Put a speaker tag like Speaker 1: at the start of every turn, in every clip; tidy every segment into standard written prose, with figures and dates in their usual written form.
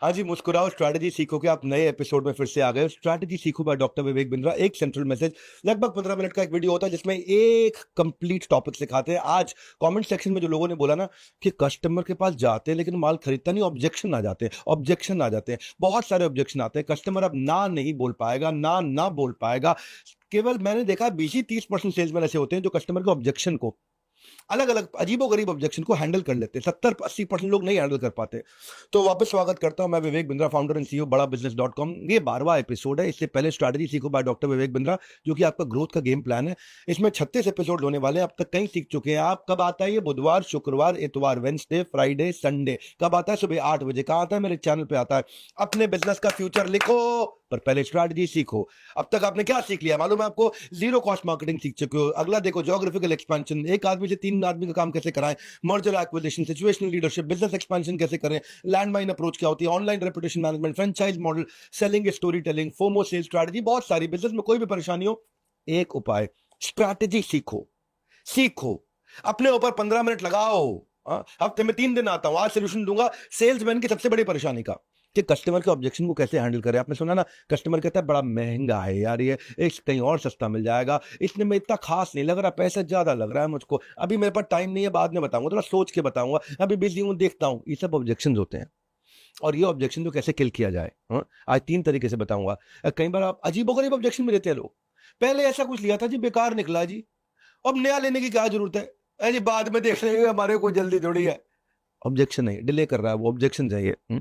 Speaker 1: हाँ जी, मुस्कुराओ स्ट्रैटेजी सीखो के आप नए एपिसोड में फिर से आ गए हो। स्ट्रैटेजी सीखो बाय डॉक्टर विवेक बिंद्रा। एक सेंट्रल मैसेज, लगभग 15 मिनट का एक वीडियो होता है जिसमें एक कंप्लीट टॉपिक सिखाते हैं। आज कमेंट सेक्शन में जो लोगों ने बोला ना कि कस्टमर के पास जाते हैं लेकिन माल खरीदता नहीं, ऑब्जेक्शन आ जाते हैं, बहुत सारे ऑब्जेक्शन आते हैं। कस्टमर अब ना नहीं बोल पाएगा, ना बोल पाएगा। केवल मैंने देखा 20 ही 30% सेल्समैन ऐसे होते हैं जो कस्टमर के ऑब्जेक्शन को, अलग अलग अजीबोगरीब ऑब्जेक्शन को हैंडल कर लेते हैं। 70-80% लोग नहीं हैंडल कर पाते। तो वापस स्वागत करता हूं मैं Vivek Bindra, founder and CEO बड़ा बिजनेस डॉट कॉम। ये 12वां एपिसोड है। इससे पहले स्ट्रैटेजी सीखो बाय डॉक्टर विवेक बिंद्रा, जो कि आपका ग्रोथ का गेम प्लान है। इसमें 36 एपिसोड होने वाले हैं। अब तक कई सीख चुके हैं आप। कब आता है ये? बुधवार, शुक्रवार, इतवार, वेंसडे, फ्राइडे, संडे। कब आता है? सुबह 8 बजे। कहाँ आता है? मेरे चैनल पे आता है। अपने बिजनेस का फ्यूचर लिखो, पर पहले स्ट्रैटेजी सीखो। अब तक आपने क्या सीख लिया मालूम है आपको? जीरो कॉस्ट मार्केटिंग सीख चुके हो। अगला देखो, ज्योग्राफिकल एक्सपेंशन, एक आदमी से 3 आदमी का काम कैसे कराएं, merger acquisition, situational leadership, business expansion कैसे करें, लैंडमाइन अप्रोच क्या होती है, online reputation management, franchise model, selling, story telling, FOMO sale strategy. बहुत सारी बिजनेस में कोई भी परेशानी हो, एक उपाय, स्ट्रैटेजी सीखो। सीखो, अपने ऊपर 15 मिनट लगाओ। हफ्ते में 3 दिन आता हूं, आज सोल्यूशन दूंगा सेल्समैन की सबसे बड़ी परेशानी का, कि कस्टमर के ऑब्जेक्शन को कैसे हैंडल करें। आपने सुना ना, कस्टमर कहता है बड़ा महंगा है यार ये, इस कहीं और सस्ता मिल जाएगा, इसने में इतना खास नहीं लग रहा, पैसा ज्यादा लग रहा है मुझको, अभी मेरे पास टाइम नहीं है, बाद में बताऊंगा, थोड़ा सोच के बताऊंगा, अभी बिजी हूं, देखता हूं। ये सब ऑब्जेक्शन होते हैं। और ये ऑब्जेक्शन को कैसे किल किया जाए, आज 3 तरीके से बताऊंगा। कई बार आप अजीबोगरीब ऑब्जेक्शन में देते हैं लोग। पहले ऐसा कुछ लिया था जी, बेकार निकला जी, अब नया लेने की क्या जरूरत है? जी बाद में देख लेंगे, हमारे को जल्दी थोड़ी है। ऑब्जेक्शन नहीं, डिले कर रहा है वो, ऑब्जेक्शन चाहिए।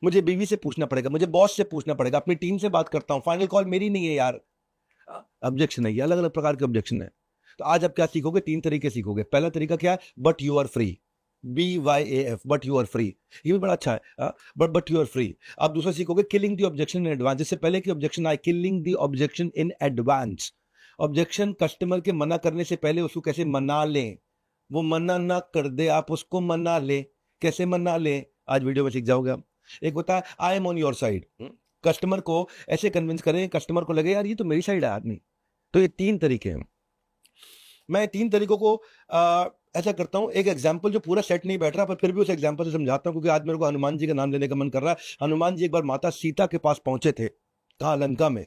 Speaker 1: मुझे बीवी से पूछना पड़ेगा, मुझे बॉस से पूछना पड़ेगा, अपनी टीम से बात करता हूँ, फाइनल कॉल मेरी नहीं है यार। ऑब्जेक्शन है, ये अलग अलग प्रकार के ऑब्जेक्शन है। तो आज आप क्या सीखोगे? 3 तरीके सीखोगे। पहला तरीका क्या है? But you are free. BYAF, but you are free. ये भी बड़ा अच्छा है, बट यू आर फ्री। आप दूसरा सीखोगे, killing the objection in advance. जिससे पहले कि ऑब्जेक्शन आए, killing the objection in advance. Objection customer के मना करने से पहले उसको कैसे मना लें, वो मना ना कर दे, आप उसको मना ले। कैसे मना ले, आज वीडियो में सीख जाओगे आप। एक होता है आई am on your side. Customer को ऐसे कन्विंस करें, कस्टमर को लगे यार ये तो मेरी साइड है आदमी। तो ये 3 तरीके हैं। मैं 3 तरीकों को ऐसा करता हूं, एक एग्जाम्पल जो पूरा सेट नहीं बैठ रहा, पर फिर भी उस एग्जाम्पल से समझाता हूं, क्योंकि आज मेरे को हनुमान जी का नाम लेने का मन कर रहा है। हनुमान जी एक बार माता सीता के पास पहुंचे थे, कहा लंका में।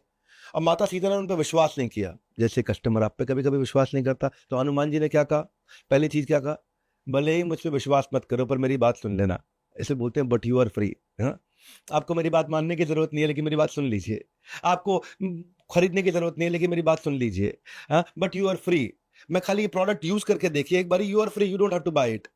Speaker 1: अब माता सीता ने उन पर विश्वास नहीं किया, जैसे कस्टमर आप पे कभी कभी विश्वास नहीं करता। तो हनुमान जी ने क्या कहा? पहली चीज क्या कहा? भले ही मुझ पर विश्वास मत करो, पर मेरी बात सुन लेना। इसे बोलते हैं बट यू आर फ्री। हाँ, आपको मेरी बात मानने की जरूरत नहीं है, लेकिन मेरी बात सुन लीजिए। आपको खरीदने की जरूरत नहीं है, लेकिन मेरी बात सुन लीजिए। हाँ, बट यू आर फ्री। मैं खाली ये प्रोडक्ट यूज करके देखिए एक बार, you are free, you don't have to buy it.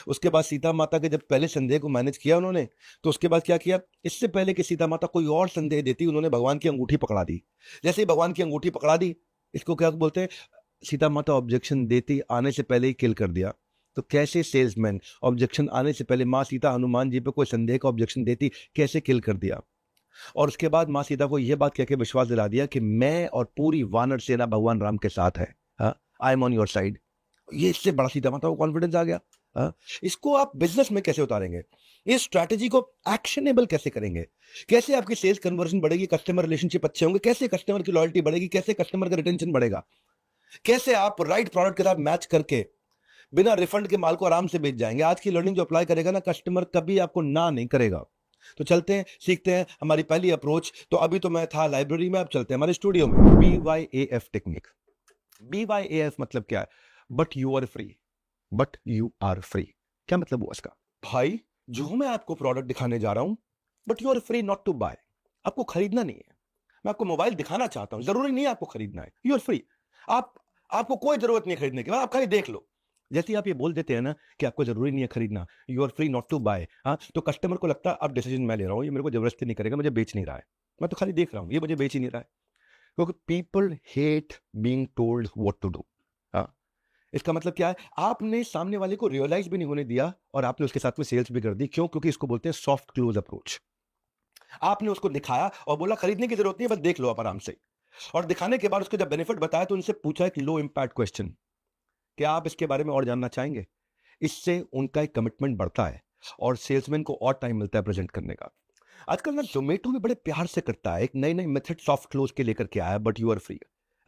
Speaker 1: उसके बाद सीता माता के जब पहले संदेह को मैनेज किया उन्होंने, तो उसके बाद क्या किया? इससे पहले कि सीता माता कोई और संदेह देती, उन्होंने भगवान की अंगूठी पकड़ा दी। जैसे ही भगवान की अंगूठी पकड़ा दी, इसको क्या बोलते हैं? सीता माता ऑब्जेक्शन देती आने से पहले ही किल कर दिया। तो कैसे सेल्समैन ऑब्जेक्शन आने से पहले, माँ सीता हनुमान जी पे कोई संदेह का ऑब्जेक्शन देती, कैसे किल कर दिया। और उसके बाद माँ सीता को यह बात कह के विश्वास दिला दिया कि मैं और पूरी वानर सेना भगवान राम के साथ है। आई एम ऑन योर साइड। ये इससे बड़ा सीता माता को कॉन्फिडेंस आ गया। इसको आप बिजनेस में कैसे उतारेंगे? इस स्ट्रैटेजी को एक्शनेबल कैसे करेंगे? कैसे आपकी सेल्स कन्वर्जन बढ़ेगी, कस्टमर रिलेशनशिप अच्छे होंगे, कैसे कस्टमर की लॉयल्टी बढ़ेगी, कैसे कस्टमर का रिटेंशन बढ़ेगा, कैसे आप राइट प्रोडक्ट के साथ मैच करके बिना रिफंड के माल को आराम से बेच जाएंगे। आज की लर्निंग जो अप्लाई करेगा ना, कस्टमर कभी आपको ना नहीं करेगा। तो चलते हैं, सीखते हैं हमारी पहली अप्रोच। तो अभी तो मैं था लाइब्रेरी में, अब चलते हैं हमारे स्टूडियो में। BYAF technique. BYAF मतलब क्या है? But you are free. But you are free, क्या मतलब हुआ इसका? भाई, जो मैं आपको प्रोडक्ट दिखाने जा रहा हूं, but you are free not to buy. आपको खरीदना नहीं है। मैं आपको मोबाइल दिखाना चाहता हूं, जरूरी नहीं है आपको खरीदना है, यू आर फ्री। आप आपको कोई जरूरत नहीं है खरीदने की, आप खाली देख लो। जैसे ही आप ये बोल देते हैं ना कि आपको जरूरी नहीं है खरीदना, you are free not to buy, हाँ, तो कस्टमर को लगता है अब डिसीजन मैं ले रहा हूं, ये मेरे को जबरदस्ती नहीं करेगा, मुझे बेच नहीं रहा है, मैं तो खाली देख रहा हूं, ये मुझे बेच ही नहीं रहा है। क्योंकि people hate being told what to do. हाँ, इसका मतलब क्या है? आपने सामने वाले को रियलाइज भी नहीं होने दिया, और आपने उसके साथ में सेल्स भी कर दी। क्यों? क्योंकि इसको बोलते हैं सॉफ्ट क्लोज अप्रोच। आपने उसको दिखाया और बोला खरीदने की जरूरत नहीं है, बस देख लो आप आराम से। और दिखाने के बाद उसको जब बेनिफिट बताया, तो उनसे पूछा एक लो इंपैक्ट क्वेश्चन, क्या आप इसके बारे में और जानना चाहेंगे? इससे उनका एक कमिटमेंट बढ़ता है, और सेल्समैन को और टाइम मिलता है प्रेजेंट करने का। आजकल ना जोमेटो भी बड़े प्यार से करता है, एक नई नई मेथड सॉफ्ट क्लोज के लेकर के आया, but you are free.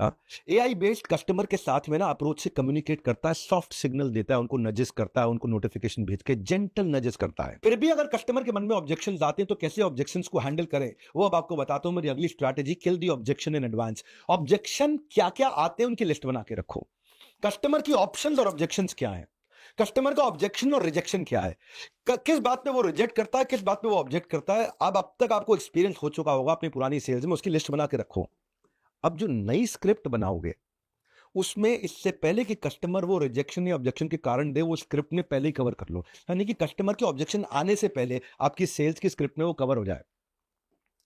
Speaker 1: AI based customer के साथ में ना अप्रोच से कम्युनिकेट करता है, सॉफ्ट सिग्नल देता है, उनको नजेस करता है, उनको नोटिफिकेशन भेज के जेंटल नजेस करता है। फिर भी अगर कस्टमर के मन में ऑब्जेक्शन आते हैं तो कैसे ऑब्जेक्शंस को हैंडल करें वो अब आपको बताता हूं। मेरी अगली strategy, kill the objection in advance. Objection क्या क्या आते हैं उनकी लिस्ट बना के रखो। कस्टमर की ऑप्शंस और ऑब्जेक्शंस क्या है, कस्टमर का ऑब्जेक्शन और रिजेक्शन क्या है, किस बात पे वो रिजेक्ट करता है, किस बात पे वो ऑब्जेक्ट करता है। अब तक आपको एक्सपीरियंस हो चुका होगा अपनी पुरानी सेल्स में, उसकी लिस्ट बना के रखो। अब जो नई स्क्रिप्ट बनाओगे उसमें इससे पहले कि कस्टमर वो रिजेक्शन या ऑब्जेक्शन के कारण दे, वो स्क्रिप्ट में पहले ही कवर कर लो, यानी कि कस्टमर के ऑब्जेक्शन आने से पहले आपकी सेल्स की स्क्रिप्ट में वो कवर हो जाए।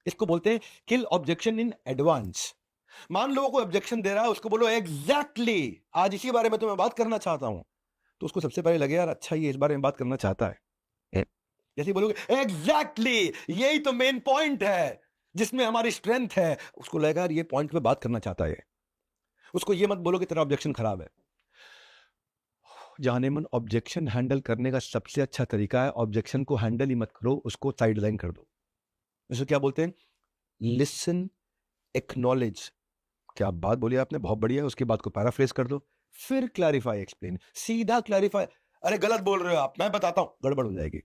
Speaker 1: इसको बोलते हैं किल ऑब्जेक्शन इन एडवांस। मान लो कोई ऑब्जेक्शन दे रहा है, उसको बोलो एग्जैक्टली आज इसी बारे में तो मैं बात करना चाहता हूं। तो उसको सबसे पहले लगे यार अच्छा ये इस बारे में बात करना चाहता है। जैसे बोलोगे एग्जैक्टली यही तो मेन पॉइंट है जिसमें हमारी स्ट्रेंथ है, उसको लगेगा यार ये पॉइंट पे बात करना चाहता है। उसको ये मत बोलो कि तेरा ऑब्जेक्शन खराब है। जाने मन ऑब्जेक्शन हैंडल करने का सबसे अच्छा तरीका है ऑब्जेक्शन को हैंडल ही मत करो, उसको साइड लाइन कर दो। इसको क्या बोलते हैं, लिसन एक्नॉलेज। क्या बात बोली आपने, बहुत बढ़िया है, उसके बाद को पैराफ्रेज कर दो, फिर क्लैरिफाई एक्सप्लेन, सीधा क्लैरिफाई। अरे गलत बोल रहे हो आप, मैं बताता हूं, गड़बड़ हो जाएगी।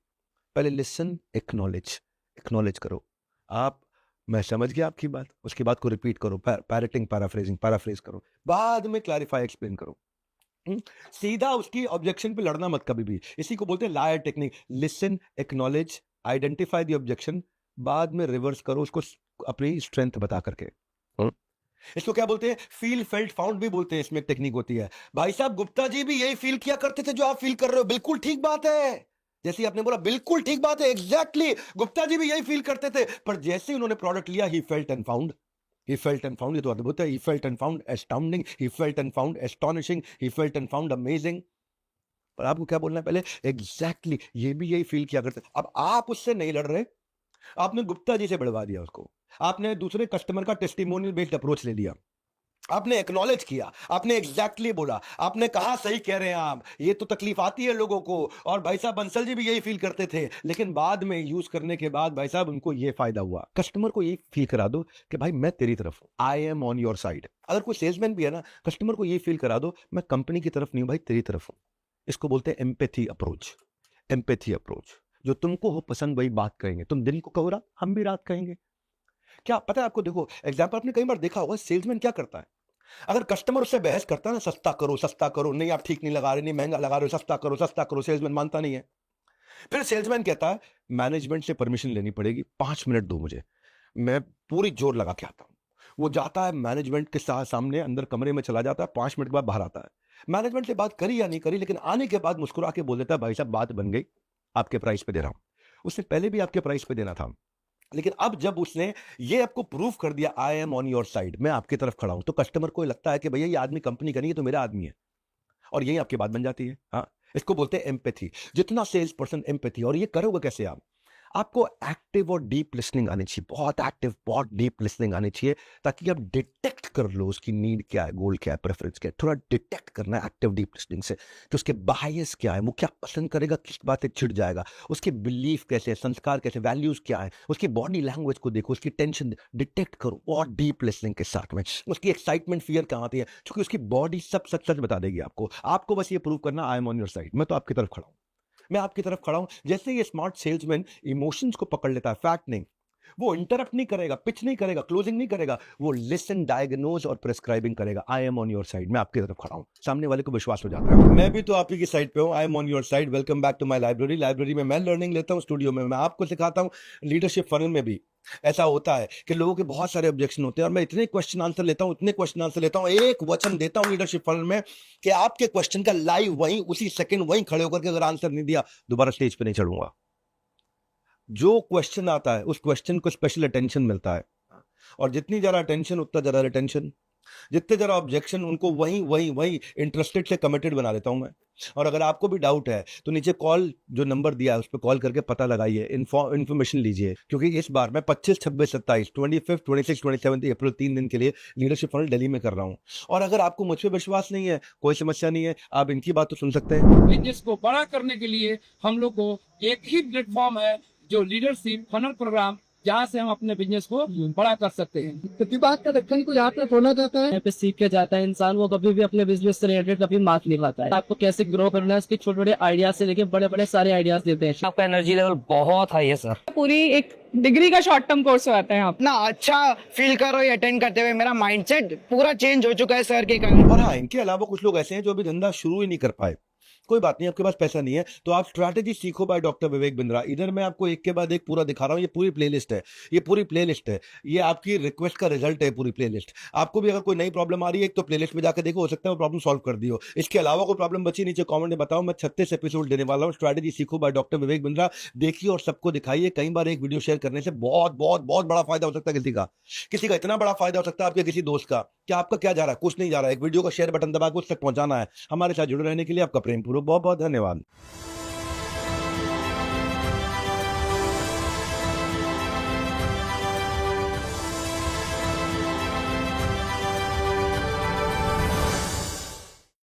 Speaker 1: पहले लिसन एक्नॉलेज, एक्नॉलेज करो आप, मैं समझ गया आपकी बात, उसके बाद को रिपीट करो, पैरेटिंग पैराफ्रेजिंग, पैराफ्रेज करो, बाद में क्लैरिफाई एक्सप्लेन करो। सीधा उसकी ऑब्जेक्शन पे लड़ना मत कभी भी। इसी को बोलते हैं LAER technique. Listen acknowledge, identify the objection, बाद में रिवर्स करो उसको अपनी स्ट्रेंथ बता करके। इसको क्या बोलते हैं, फील फेल्ट फाउंड भी बोलते हैं। इसमें टेक्निक होती है, भाई साहब गुप्ता जी भी यही फील किया करते थे जो आप फील कर रहे हो, बिल्कुल ठीक बात है। जैसे आपने बोला बिल्कुल ठीक बात है, एग्जैक्टली गुप्ता जी भी यही फील करते थे, पर जैसे ही उन्होंने प्रोडक्ट लिया he felt and found, he felt and found, ये तो अद्भुत है, he felt and found astounding, he felt and found astonishing, he felt and found amazing। पर आपको क्या बोलना है पहले, एग्जैक्टली ये भी यही फील किया करते। अब आप उससे नहीं लड़ रहे, आपने गुप्ता जी से बढ़वा दिया उसको, आपने दूसरे कस्टमर का टेस्टिमोनियल बेस्ड अप्रोच ले लिया, आपने एक्नॉलेज किया, आपने एग्जैक्टली बोला, आपने कहा सही कह रहे हैं आप, ये तो तकलीफ आती है लोगों को, और भाई साहब बंसल जी भी यही फील करते थे, लेकिन बाद में यूज करने के बाद भाई साहब उनको ये फायदा हुआ। कस्टमर को ये फील करा दो कि भाई मैं तेरी तरफ हूं, I am on your side. अगर कोई सेल्समैन भी है ना, कस्टमर को ये फील करा दो मैं कंपनी की तरफ नहीं हूं भाई, तेरी तरफ हूं। इसको बोलते हैं एम्पैथी अप्रोच। एम्पैथी अप्रोच, जो तुमको हो पसंद वही बात कहेंगे, तुम दिन को कहो रात, हम भी रात कहेंगे। क्या पता है आपको, देखो एग्जाम्पल आपने कई बार देखा होगा, सेल्समैन क्या करता है, अगर कस्टमर उससे बहस करता है ना, सस्ता करो, नहीं आप ठीक नहीं लगा रहे, नहीं महंगा लगा रहे हो, सस्ता करो, सेल्समैन मानता नहीं है। फिर सेल्समैन कहता है मैनेजमेंट से परमिशन लेनी पड़ेगी, 5 मिनट दो मुझे, मैं पूरी जोर लगा के आता हूं। वो जाता है मैनेजमेंट के सामने अंदर कमरे में चला जाता है, 5 मिनट के बाद बाहर आता है। मैनेजमेंट से बात करी या नहीं करी, लेकिन आने के बाद मुस्कुरा के बोल देता है भाई साहब बात बन गई, आपके प्राइस पे दे रहा हूं। उससे पहले भी आपके प्राइस पे देना था, लेकिन अब जब उसने ये आपको प्रूव कर दिया आई एम ऑन योर साइड, मैं आपकी तरफ खड़ा हूं, तो कस्टमर को लगता है कि भैया ये आदमी कंपनी का नहीं है, तो मेरा आदमी है, और यही आपकी बात बन जाती है। हाँ, इसको बोलते हैं एम्पैथी। जितना सेल्स पर्सन एम्पैथी, और ये करोगे कैसे आप, आपको एक्टिव और डीप लिसनिंग आनी चाहिए, बहुत एक्टिव बहुत डीप लिसनिंग आनी चाहिए, ताकि आप डिटेक्ट कर लो उसकी नीड क्या है, गोल क्या है, प्रेफरेंस क्या है। थोड़ा डिटेक्ट करना है एक्टिव डीप लिसनिंग से कि उसके बायस क्या है, वो क्या पसंद करेगा, किस बात से चिढ़ जाएगा, उसके बिलीफ कैसे, संस्कार कैसे, वैल्यूज क्या है, उसकी बॉडी लैंग्वेज को देखो, उसकी टेंशन डिटेक्ट करो बहुत डीप लिसनिंग के साथ में। उसकी एक्साइटमेंट फियर कहाँ आती है, क्योंकि उसकी बॉडी सब सच सच बता देगी आपको। आपको बस ये प्रूव करना आई एम ऑन योर साइड, मैं तो आपकी तरफ खड़ा हूं, मैं आपकी तरफ खड़ा हूं। जैसे ये स्मार्ट सेल्समैन इमोशंस को पकड़ लेता है, फैक्ट नहीं, वो इंटरप्ट नहीं करेगा, पिच नहीं करेगा, क्लोजिंग नहीं करेगा, वो लिसन, डायग्नोज और प्रिस्क्राइबिंग करेगा। आई एम ऑन योर साइड, मैं आपकी तरफ खड़ा हूं, सामने वाले को विश्वास हो जाता है मैं भी तो आप ही की साइड पे हूं। I am on your side. Welcome back to my library. Library में मैं लर्निंग लेता हूं, स्टूडियो में मैं आपको सिखाता हूं। लीडरशिप फनल में भी ऐसा होता है कि लोगों के बहुत सारे ऑब्जेक्शन होते हैं, और मैं इतने क्वेश्चन आंसर लेता हूं, इतने क्वेश्चन आंसर लेता हूं, एक वचन देता हूं लीडरशिप फनल में कि आपके क्वेश्चन का लाइव वहीं उसी सेकंड वहीं खड़े होकर के अगर आंसर नहीं दिया, दोबारा स्टेज पे नहीं चढ़ूंगा। जो क्वेश्चन आता है उस क्वेश्चन को स्पेशल अटेंशन मिलता है, और जितनी ज्यादा अटेंशन उतना ज्यादा रिटेंशन, जितने ज्यादा ऑब्जेक्शन उनको वहीं वहीं वहीं इंटरेस्टेड से कमिटेड बना देता हूं मैं। और अगर आपको भी डाउट है तो नीचे कॉल जो नंबर दिया है उस पर कॉल करके पता लगाइए, इन्फॉर्मेशन लीजिए, क्योंकि इस बार मैं 25, 26, 27, 25, 26, 27 अप्रैल 3 दिन के लिए लीडरशिप फनल दिल्ली में कर रहा हूं। और अगर आपको मुझ पर विश्वास नहीं है, कोई समस्या नहीं है, आप इनकी बात तो सुन सकते हैं।
Speaker 2: बिजनेस को बड़ा करने के लिए हम लोग को एक ही प्लेटफॉर्म है जो लीडरशिप फनल प्रोग्राम जहाँ से हम अपने बिजनेस को बड़ा कर सकते हैं।
Speaker 3: प्रतिभा का दक्षिण को यहाँ पे खोला जाता है।
Speaker 2: यहाँ पे सीख के जाता है इंसान, वो कभी भी अपने बिजनेस से रिलेटेड कभी मात नहीं खाता है। आपको कैसे ग्रो करना है, इसके छोटे छोटे आइडियाज से लेके बड़े बड़े सारे आइडियाज देते हैं।
Speaker 4: आपका एनर्जी लेवल बहुत हाई है सर।
Speaker 5: पूरी एक डिग्री का शॉर्ट टर्म कोर्स होता है यहाँ पे।
Speaker 6: इतना अच्छा फील कर रहा हूँ अटेंड करते हुए, मेरा माइंडसेट पूरा चेंज हो चुका है सर के कारण।
Speaker 1: और हाँ, इनके अलावा कुछ लोग ऐसे हैं जो अभी धंधा शुरू ही नहीं कर पाए। कोई बात नहीं, आपके पास पैसा नहीं है तो आप स्ट्रैटेजी सीखो बाय डॉक्टर विवेक बिंद्रा। इधर मैं आपको एक के बाद एक पूरा दिखा रहा हूँ। ये पूरी प्लेलिस्ट है, ये पूरी प्लेलिस्ट है, ये आपकी रिक्वेस्ट का रिजल्ट है। पूरी प्लेलिस्ट आपको भी अगर कोई नई प्रॉब्लम आ रही है एक तो प्लेलिस्ट में जाकर देखो, हो सकता है वो प्रॉब्लम सॉल्व कर दी हो। इसके अलावा कोई प्रॉब्लम बची नीचे कमेंट में बताओ। मैं 36 एपिसोड देने वाला हूँ स्ट्रैटेजी सीखो बाय डॉक्टर विवेक बिंद्रा। देखिए और सबको दिखाइए। कई बार एक वीडियो शेयर करने से बहुत बहुत बहुत बड़ा फायदा हो सकता है। किसी का इतना बड़ा फायदा हो सकता है आपके किसी दोस्त का। क्या आपका क्या जा रहा है? कुछ नहीं जा रहा है। एक वीडियो का शेयर बटन दबा के उस तक पहुंचाना है। हमारे साथ जुड़े रहने के लिए आपका प्रेम पूर्वक बहुत बहुत धन्यवाद।